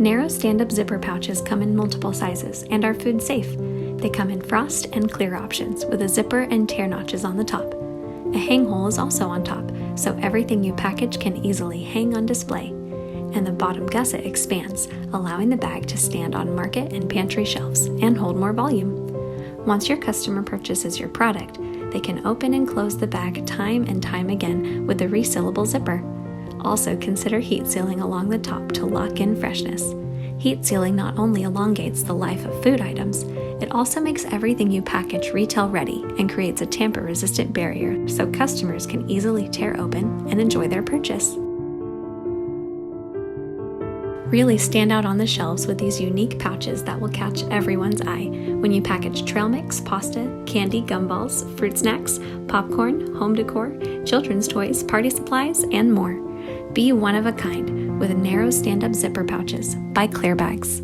Narrow stand-up zipper pouches come in multiple sizes and are food safe. They come in frost and clear options with a zipper and tear notches on the top. A hang hole is also on top, so everything you package can easily hang on display. And the bottom gusset expands, allowing the bag to stand on market and pantry shelves and hold more volume. Once your customer purchases your product, they can open and close the bag time and time again with the resealable zipper. Also consider heat sealing along the top to lock in freshness. Heat sealing not only elongates the life of food items, it also makes everything you package retail ready and creates a tamper-resistant barrier so customers can easily tear open and enjoy their purchase. Really stand out on the shelves with these unique pouches that will catch everyone's eye when you package trail mix, pasta, candy, gumballs, fruit snacks, popcorn, home decor, children's toys, party supplies, and more. Be one of a kind with narrow stand-up zipper pouches by ClearBags.